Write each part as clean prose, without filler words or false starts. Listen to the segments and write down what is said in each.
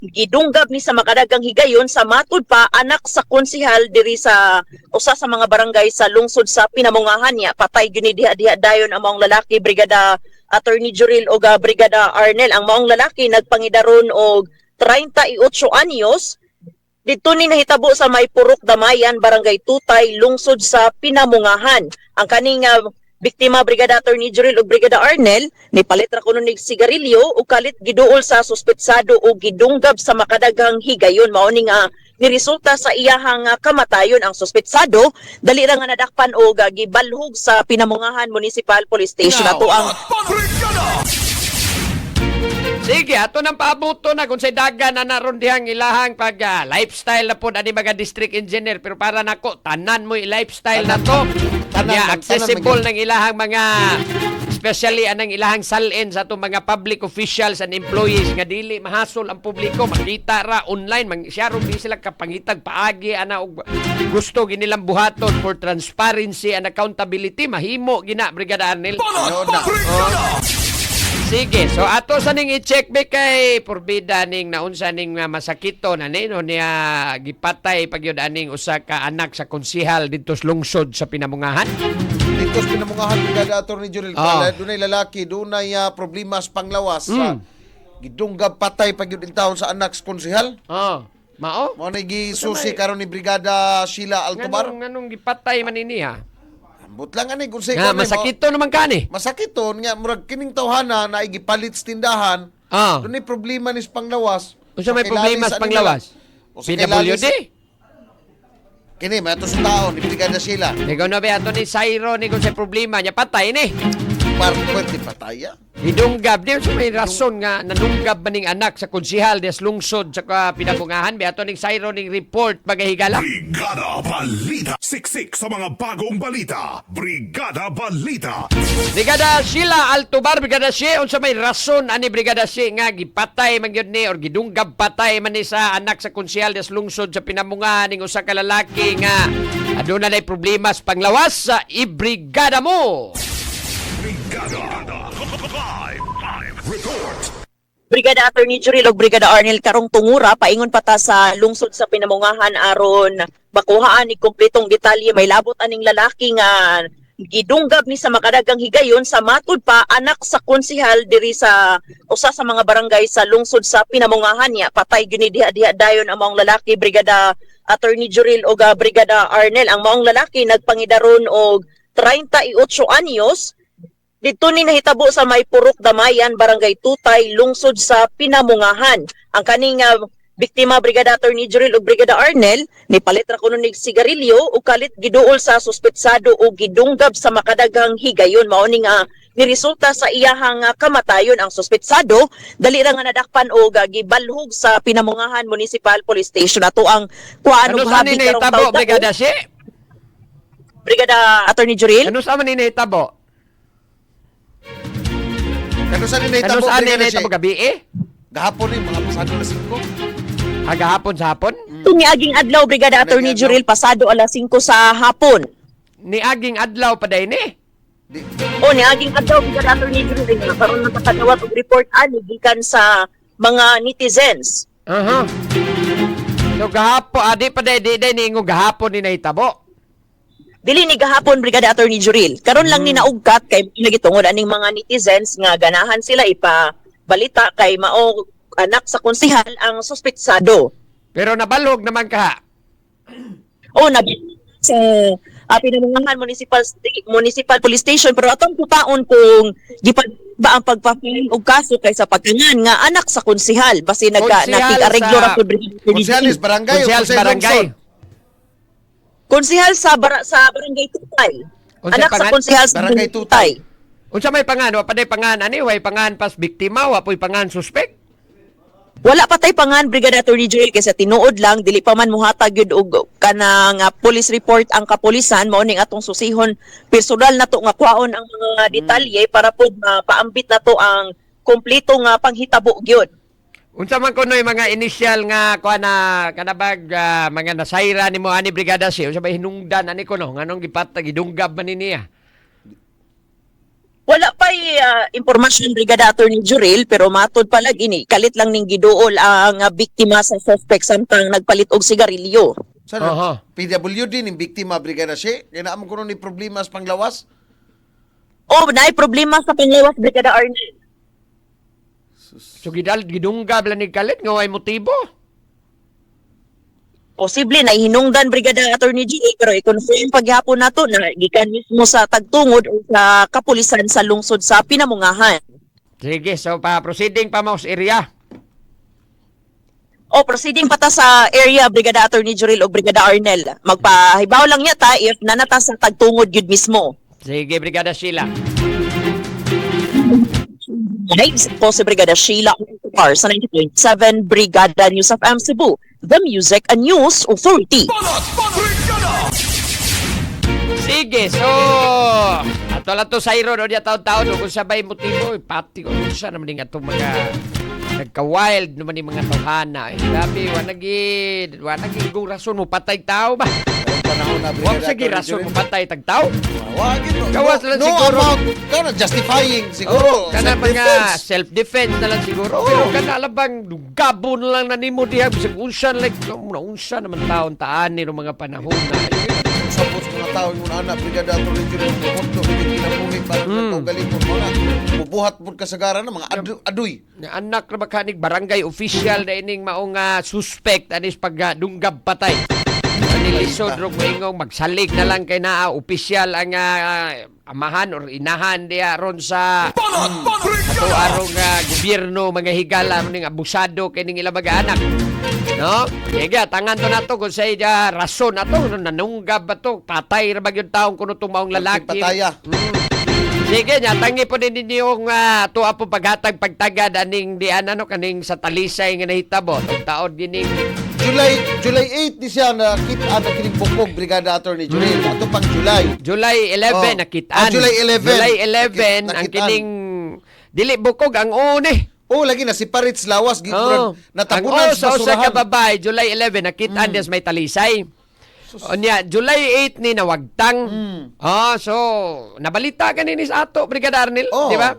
gidunggab ni sa makadagang higayon sa matud pa anak sa konsehal diri sa usa sa mga barangay sa lungsod sa Pinamungahan niya. Patay gyud ni diha dayon ang maong lalaki, Brigada Attorney Juril o Brigada Arnel. Ang maong lalaki nagpangidaron og 38 anyos dito ni nahitabo sa May Purok Damayan, Barangay Tutay, lungsod sa Pinamungahan. Ang kaning biktima, Brigada Attorney Juril o Brigada Arnel, ni palit ra kuno nig sigarilyo o kalit giduol sa suspetsado o gidunggab sa makadaghang higayon. Mao ni nga niresulta sa iyahang kamatayon. Ang suspetsado dali ra nga nadakpan o gibalhog sa Pinamungahan Municipal Police Station. Ato ang Sige, ato nang paabuto na kung sa dagan na naron dihang ilahang pag lifestyle na po ani mga district engineer, pero para nako tanan mo lifestyle na to. Kanya accessible ng ilahang mga especially anang ilahang salin sa atong mga public officials and employees nga dili mahasol ang publiko, makita ra online siya ron di sila kapangitag paagi ana og gusto ginilang buhaton for transparency and accountability, mahimo gina Brigada Arnel. Sige, so ato sa ning i-check be kay porbida ning naunsa ning masakito na nino niya gipatay pagyud aning usa ka anak sa konsehal dito sa lungsod sa Pinamungahan. Dito sa Pinamungahan, Brigada Attorney Juril, dunay lalaki, dunay problema sa panglawas. Gidunggab patay pagyud in taon sa anak sa konsehal. Mao? Mao na gisusi karon ni Brigada Sheila Altobar. Nganong gipatay man ini ha? Butlang ani kung say Nga, masakito naman ka ni. Masakiton nga murag kining tawhana na igipalit sa tindahan. Dunay problema ni sa panglawas. Unsa may problema sa panglawas? PWD? Kini may ato sa tao ni Brigada Sheila. Ikaw na ba ato ni Sairo ni kung sa problema niya patay ni. Pwede pataya. Idunggab di so may rason nga nanunggab maning anak sa konsehal des lungsod sa Pinamungahan be ato ning Sairo ning report magahigala. Brigada Balita. Siksik sa mga bagong balita. Brigada Balita. Brigada Sheila Altobar, Brigada Sheila, unsa may rason ani Brigada Sheila nga gipatay man gyud ni or gidunggab patay man ni sa anak sa konsehal des lungsod sa Pinamungahan ning usa ka lalaki nga aduna nay problema sa panglawas sa ibrigada mo. Brigada Live Report. Brigada Attorney Juril o Brigada Arnel karong tungura paingon pata sa lungsod sa Pinamungahan aron makuhaan ni kompletong detalye. May labot aning lalaki nga gidunggab ni sa makadagang higayon sa matud pa anak sa konsehal diri sa usa sa mga barangay sa lungsod sa Pinamungahan niya. Patay gyud ni diha dayon ang maong lalaki, Brigada Attorney Juril o Brigada Arnel. Ang maong lalaki nagpangidaron og 38 anyos dito ni nahitabo sa May Purok Damayan, Barangay Tutay, lungsod sa Pinamungahan. Ang kaning biktima, Brigada Attorney Juril o Brigada Arnel, ni palit ra kuno nig sigarilyo o kalit giduol sa suspetsado o gidunggab sa makadaghang higayon. Mao ni nga niresulta sa iyahang kamatayon. Ang suspetsado dali ra nga nadakpan o gibalhog sa Pinamungahan Municipal Police Station. Ato ang kuano gabi karong taon. Brigada si? Brigada Attorney Juril? Ano sa man ni nahitabo? Ano sa Ano saan nahitabo gabi Gahapon mga pasado na 5. Gahapon sa hapon? Ni aging adlaw, Brigada Attorney Juril, pasado alas 5 sa hapon. Ni aging adlaw pa day ni? O ni aging adlaw, Brigada Attorney Juril, karon nakakadawat og report ani gikan sa mga netizens. So gahapon, adi pa day ni ngo gahapon ni nahitabo. Dili ni gahapon, Brigada Attorney Juril. Karon lang ni naugkat kay nagitungod aning mga netizens nga ganahan sila ipabalita kay mao anak sa konsehal ang suspetsado. Pero nabalhog naman ka. O sa Pinamungahan Municipal Police Station, pero atong putaon kung gipad ba ang pagpapiling og kaso kay sa pagkangan nga anak sa konsehal basi nag-areglo ra pud Konsehal is barangay o barangay. Konsehal sa Barangay Tutay. Anak sa konsehal sa Barangay Tutay. Unsa may pangan? Wa pa day pangan ani, way pangan pas biktima, wa po'y pangan suspect. Wala patay pangan, Brigada Attorney Joel, kasi tinuod lang dili pa man muhatag gyud og kanang police report ang kapulisan. Mao ning atong susihon personal nato nga kuhaon ang mga detalye para pud paambit nato ang kompleto nga panghitabo gyud. Unsa man kunoy mga initial nga kuana kanabag mga nasayra nimo ani Brigada si unsa bay hinungdan ani kuno nganong gipatag gidunggab man niya? Wala pa impormasyon Brigada Attorney Jurel, pero matod pala gini kalit lang ning giduol ang biktima sa suspect samtang nagpalit og sigarilyo. Sana, Aha. PWD ni biktima Brigada siya. Kaya naman ko ni problema sa panglawas. Oh, naay problema sa panglawas Brigada Arnel. So gidunggab lang ni kalit nga way motibo. Posible na hinungdan Brigada Attorney Jurel, pero i-confirm paghapon nato na gikan mismo sa tagtungod o sa kapulisan sa lungsod sa Pinamungahan. Sige, so proceeding pa mo sa area. O proceeding pata sa area Brigada Attorney Jurel o Brigada Arnel. Magpahibaw lang yata if nanata sa tagtungod yun mismo. Sige, Brigada Sheila. Live po si Brigada Sheila Par sa 90.7 Brigada News of Cebu, the Music and News Authority. Sige, so ato sayro no dia taon-taon kung sabay motibo pati ko sa naman nga itong mga nagka-wild naman yung mga tawhana. Grabe, wanagi kung rason mo patay tao ba? Panahon na Huwag Brigada sige Attorney rason mo Jurel. patay tagtao. Wagin no. Gawas lang no siguro. amount. Kana justifying siguro. Kana mga Self-defense. self-defense na lang siguro. Pero kana labang gabo na lang na nimo diha bisag unsa like unsa naman taon taan ni mga panahon na. Suppose mga tao yung anak Brigada Attorney Jurel punto hindi kinabuhi para sa galing mo na bubuhat pud kasagaran ng mga adoy. Nga anak na makanig barangay official na ining maong suspect anis pagdunggab patay. Nilisod ro moingong magsalig na lang kay naa opisyal ang amahan or inahan diya ron sa ato arong gobyerno mga higala ning abusado kining ilang mga anak. No? Sige, tangan to nato kung sa rason ato nanunggab ba to patay ra ba gyud taong kuno tong maong lalaki. Pataya. Sige nya tangi po din ninyong tuwa po paghatag pagtagad aning di ano kaning sa talisay nga nahitabo tong taon gining July 8 di siya nakita na kining bukog Brigada Attorney Jurel. Ato pang July. July 11 Oh. nakitaan. July 11. July 11 ang Nakitaan. kining dili bukog ang une. Oh, lagi na si Parits Lawas Oh. natapunan Ang sa usa ka basurahan. babae July 11 nakitaan des may talisay. O niya, July 8 ni nawagtang. Oh, so nabalita kanini sa ato Brigada Arnel, Oh. di ba?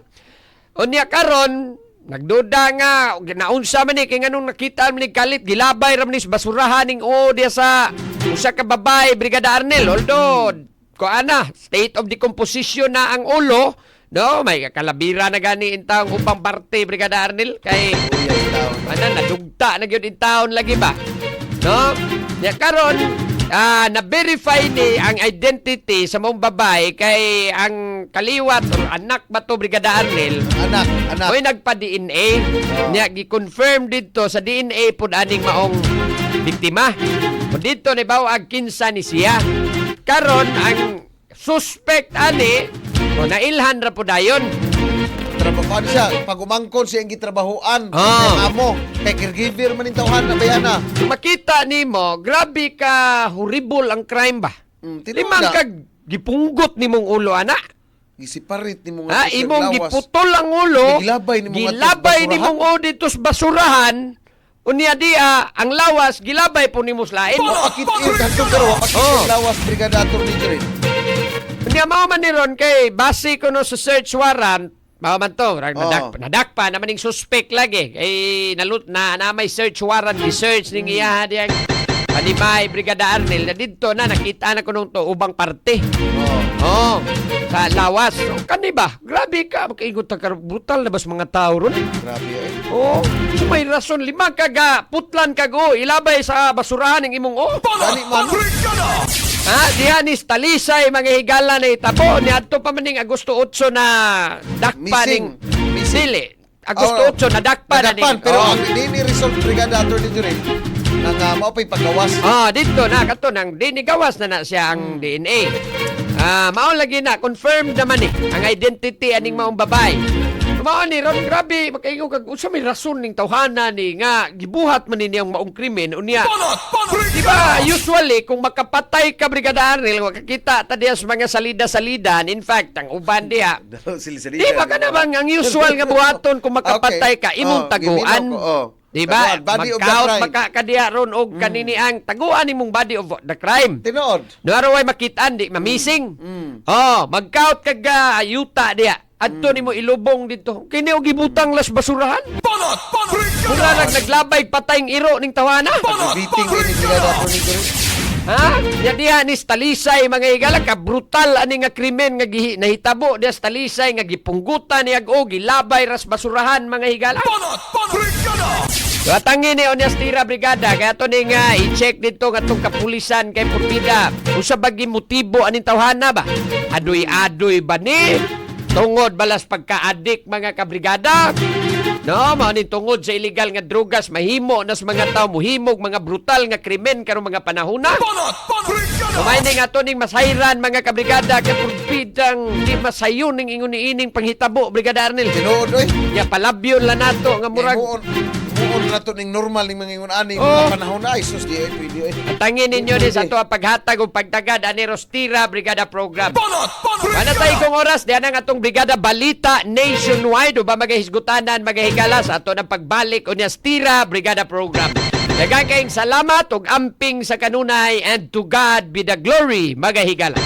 O niya karon nagduda nga naunsa man ni kay nganong nakita man ni kalit gilabay ra man ni sa basurahan ning diya sa usa ka babae Brigada Arnel. Although ko ana state of decomposition na ang ulo, no, may kalabira na gani intang upang parte Brigada Arnel kay nadugta na gyud in taon lagi ba? No? Ya karon na-verify ni ang identity sa mong babae kay ang kaliwat or anak ba to Brigada Arnel Anak. mo'y nagpa-DNA niya gi-confirm dito sa DNA pud aning maong biktima o dito ni bawag kinsa ni siya karon ang suspect ani o nailhan ra pud dayon. Trabaho siya. Pag umangkon siya ang gitrabahoan. Oh. Kay amo. Kay caregiver man yung tawhan na bayana. Makita nimo grabe ka horrible ang crime ba? Limang ka gipunggot nimong ulo ana. Gisiparit ni mga Imong giputol ang ulo. Gilabay ni mga Gilabay basurahan. ni mong dito sa basurahan. Unya dia ang lawas gilabay po ni muslain. Wapakit iyo. Kanto pero wapakit Oh. Lawas Brigada Attorney Jurel. Unya mao man ni ron kay base ko no sa search warrant. Mao man to, nadakpa naman ning suspect lagi. Kay na may search warrant, i-search ning iya diyang Panimay, Brigada Arnel, na dito na nakita na ko nung to ubang parte. Oh, sa lawas. So, kaniba, grabe ka. Makaingot ka, brutal na bas mga tao ron. Grabe eh. Oh, so may rason. Lima kaga, putlan kago, ilabay sa basurahan ng imong Gani man. dihanis talisay, mga higala na itabo. Ni adto pa maning Agosto 8 na dakpa ning sili. Agosto 8 na dakpa na ning. Pero hindi ni result Brigada Attorney Jurel nang maupay paggawas. Dito na kato nang dinigawas na siya ang DNA. Mao lagi na confirmed naman ang identity aning maong babae. Mao ni ron grabe makaingon kag unsa may rason ning tawhana ni nga gibuhat man ni ang maong krimen unya. Di ba usually kung makapatay ka Brigada Arnel makakita ta diya sa mga salida-salidan, in fact ang uban diha. Di ba ka naman ang usual nga buhaton kung makapatay ka imong taguan. Di ba? Taguan, body of the Mag-count crime. makakadiya ron og kanini ang taguan nimong body of the crime. Tinood. Naraway makitaan di mamising. Oh, mag-count kag ayuta diya. Adto nimo ilubong dito. Kini og gibutang las basurahan. Mura lang naglabay patayng iro ning tawana. Beating ini Brigada Attorney Jurel. Ha? Ya diha ni talisay mga higala ka brutal ani nga krimen nga nahitabo diha sa talisay nga gipunggutan ni og gilabay ras basurahan mga higala. Katangin ni Onyas Tira Brigada kaya to ning i-check dito nga tong kapulisan kay Porpida. Usa bagi motibo aning tawhana ba? Adoy-adoy ba ni? Tungod balas pagka-addict mga kabrigada? No, mao ni tungod sa illegal nga drugas mahimo nas mga tao muhimog mga brutal nga krimen karong mga panahona. Kumay ning ato ning masayran mga kabrigada kay Porpidang di masayon ning ingon niining panghitabo Brigada Arnel. Tinood oy. Ya palabyon la nato nga murag Muon na to ning normal ning mga ingon ani Oh. mga panahon na isus di ay pwede oy. tangin ninyo ni sa ato ang paghatag o pagtagad ani Rostira Brigada Program. Ano tayo kong oras diyan ang atong Brigada Balita Nationwide o ba magahisgutanan magahigala sa ato ng pagbalik o niya Stira Brigada Program. Daghang kayong salamat ug amping sa kanunay and to God be the glory magahigala.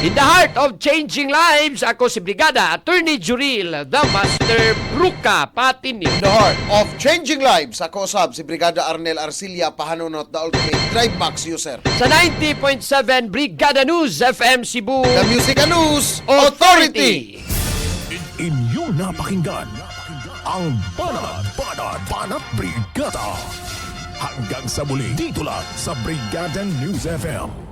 In the heart of changing lives, ako si Brigada Attorney Juril, the Master Bruca Patinio. The heart of changing lives. Ako usab si Brigada Arnel Arcilia pahanunot the ultimate Drive Max user. Sa 90.7 Brigada News FM Cebu The Music and News Authority. Inyong napakinggan ang Banat Brigada. Hanggang sa muli, dito lang sa Brigada News FM.